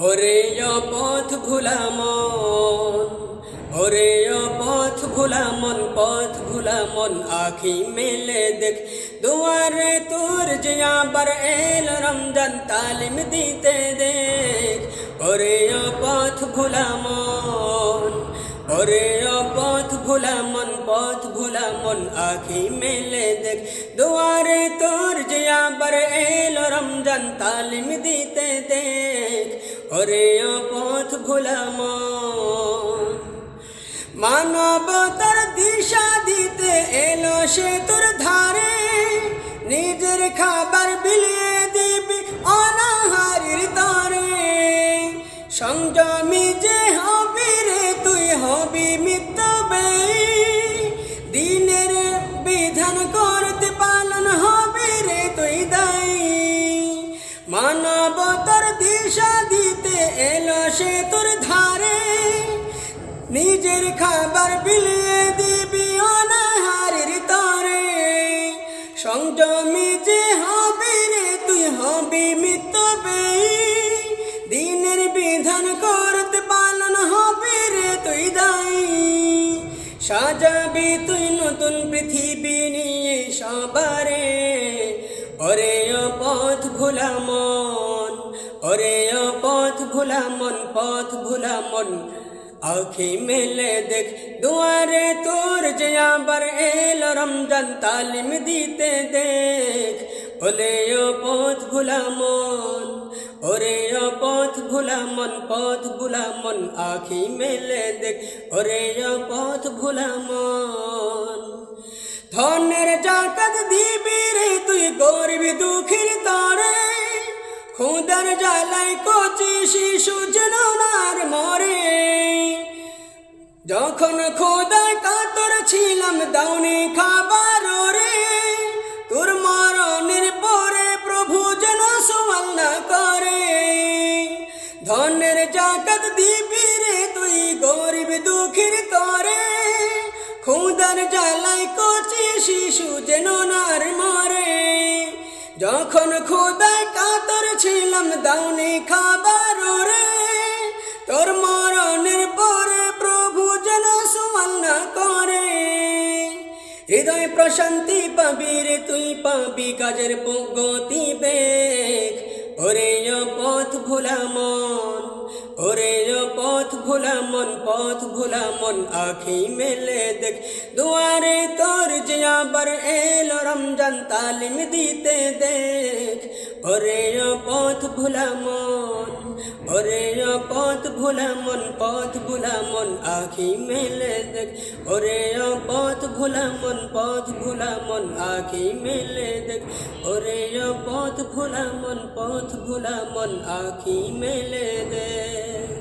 ওরে পথ ভুলা মন, ওরে পথ ভুলা মন, পথ ভুলা মন আখি মেলে দেখ দুয়ারে তোর যে আবার এলো রমজান তালিম দিতে দেখ। ওরে পথ ভুলা মন, ওরে পথ ভুলা মন, পথ ভুলা মন আখি মেলে দেখ দুয়ারে তোর যে আবার এলো রমজান তালিম দিতে দেখ। ওরে পথ ভুলা মন, মানবতার দিশা দিতে এলো সে তোর ধারে, নিজের খাবার বিলিয়ে দিবি অনাহারের তরে। সংযমী যে হবি রে তুই হবি মিতব্যয়ী, দিনের বিধান করতে পালন হবি রে তুই দায়ী। মানবতার দিশা দিতে এলো সে তোর ধারে, নিজের খাবার বিলিয়ে দিবি অনাহারের তরে। সংযমী যে হবি রে তুই হবি মিতব্যয়ী, দিনের বিধান করতে পালন হবি রে তুই দায়ী। সাজাবি তুই নতুন পৃথিবী নিয়ে সবারে। ওরে পথ ভুলা মন, ওরে পথ ভুলা মন, পথ ভুলা মন আখি মেলে দেখ দুয়ারে তোর যে আবার এলো রমজান তালিম দিতে দেখ। ওরে পথ ভুলা মন, ওরে পথ ভুলা মন, পথ ভুলা মন আখি মেলে দেখ। ওরে পথ ভুলা মন, ধনের জাকাত দিবি রে তুই গরিব দুঃখীর তরে, খুদার জ্বালায় কচি শিশু যেন নার মরে। যখন খোদায় কাতর ছিলাম দাউনি খাবার রে, তোর মরণের পরে প্রভু যেন সওয়াল না করে। ধনের জাকাত দিবি রে তুই গরিব দুঃখীর তরে, খুদার জ্বালায় কচি শিশু যেন নার মরে। যখন খোদায় কাতর ছিলাম দাউনি খাবার রে, তোর মরণের পরে প্রভু যেন সওয়াল না করে। হৃদয় প্রশান্তি পাবি রে তুই পাবি কাজের গতি বেগ। ওরে পথ ভুলা মন, ওরে পথ ভুলা মন, পথ ভুলা মন আখি মেলে দেখ দুয়ারে তোর যে আবার এলো রমজান তালিম দিতে দেখ। ওরে পথ ভুলা মন, ওরে পথ ভুলা মন, পথ ভুলা মন আখি মেলে দেখ। ওরে পথ ভুলা মন, পথ ভুলা মন আখি মেলে দেখ। ওরে পথ ভুলা মন, পথ ভুলা মন আখি মেলে দেখ।